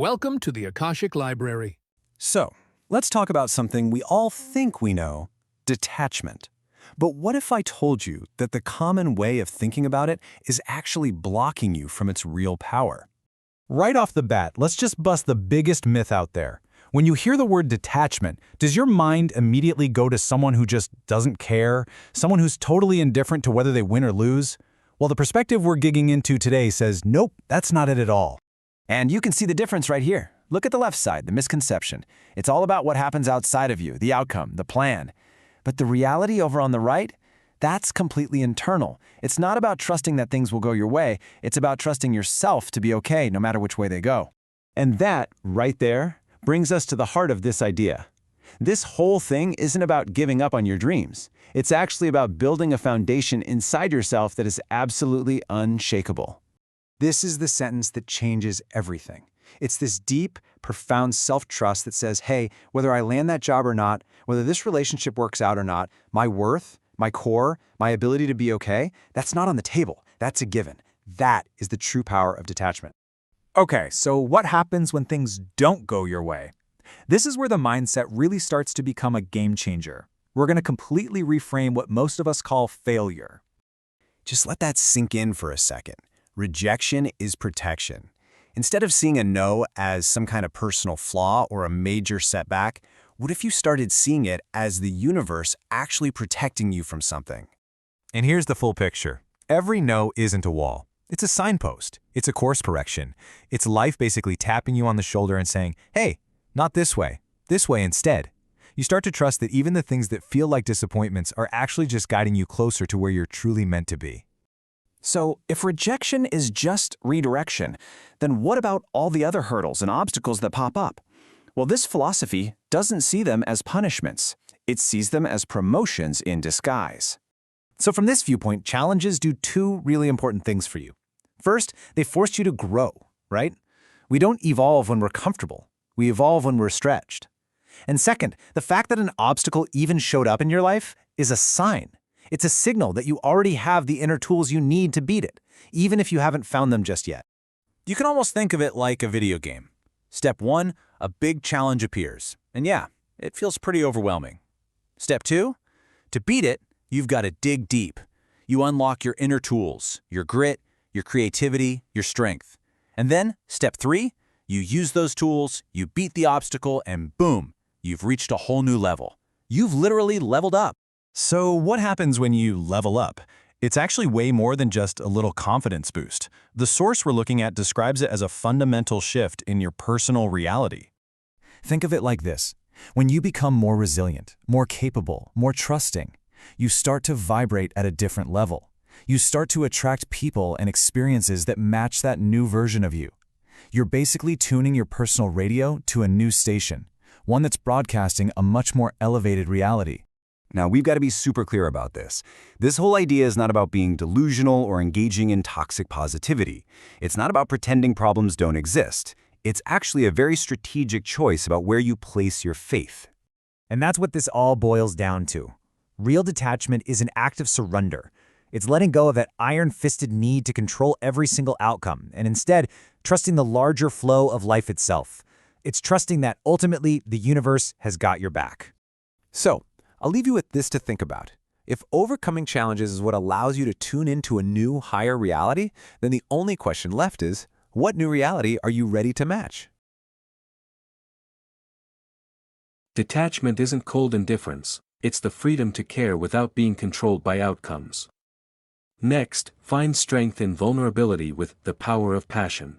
Welcome to the Akashic Library. So, let's talk about something we all think we know, detachment. But what if I told you that the common way of thinking about it is actually blocking you from its real power? Right off the bat, let's just bust the biggest myth out there. When you hear the word detachment, does your mind immediately go to someone who just doesn't care? Someone who's totally indifferent to whether they win or lose? Well, the perspective we're gigging into today says, nope, that's not it at all. And you can see the difference right here. Look at the left side, the misconception. It's all about what happens outside of you, the outcome, the plan. But the reality over on the right, that's completely internal. It's not about trusting that things will go your way. It's about trusting yourself to be okay no matter which way they go. And that, right there, brings us to the heart of this idea. This whole thing isn't about giving up on your dreams. It's actually about building a foundation inside yourself that is absolutely unshakable. This is the sentence that changes everything. It's this deep, profound self-trust that says, hey, whether I land that job or not, whether this relationship works out or not, my worth, my core, my ability to be okay, that's not on the table. That's a given. That is the true power of detachment. Okay, so what happens when things don't go your way? This is where the mindset really starts to become a game changer. We're going to completely reframe what most of us call failure. Just let that sink in for a second. Rejection is protection. Instead of seeing a no as some kind of personal flaw or a major setback, what if you started seeing it as the universe actually protecting you from something? And here's the full picture. Every no isn't a wall. It's a signpost. It's a course correction. It's life basically tapping you on the shoulder and saying, hey, not this way instead. You start to trust that even the things that feel like disappointments are actually just guiding you closer to where you're truly meant to be. So, if rejection is just redirection, then what about all the other hurdles and obstacles that pop up? Well, this philosophy doesn't see them as punishments. It sees them as promotions in disguise. So from this viewpoint, challenges do two really important things for you. First, they force you to grow, right? We don't evolve when we're comfortable. We evolve when we're stretched. And second, the fact that an obstacle even showed up in your life is a sign. It's a signal that you already have the inner tools you need to beat it, even if you haven't found them just yet. You can almost think of it like a video game. Step 1, a big challenge appears. And yeah, it feels pretty overwhelming. Step 2, to beat it, you've got to dig deep. You unlock your inner tools, your grit, your creativity, your strength. And then, step 3, you use those tools, you beat the obstacle, and boom, you've reached a whole new level. You've literally leveled up. So what happens when you level up? It's actually way more than just a little confidence boost. The source we're looking at describes it as a fundamental shift in your personal reality. Think of it like this. When you become more resilient, more capable, more trusting, you start to vibrate at a different level. You start to attract people and experiences that match that new version of you. You're basically tuning your personal radio to a new station, one that's broadcasting a much more elevated reality. Now, we've got to be super clear about this. This whole idea is not about being delusional or engaging in toxic positivity. It's not about pretending problems don't exist. It's actually a very strategic choice about where you place your faith. And that's what this all boils down to. Real detachment is an act of surrender. It's letting go of that iron-fisted need to control every single outcome, and instead, trusting the larger flow of life itself. It's trusting that ultimately the universe has got your back. So, I'll leave you with this to think about. If overcoming challenges is what allows you to tune into a new, higher reality, then the only question left is, what new reality are you ready to match? Detachment isn't cold indifference, it's the freedom to care without being controlled by outcomes. Next, find strength in vulnerability with the power of passion.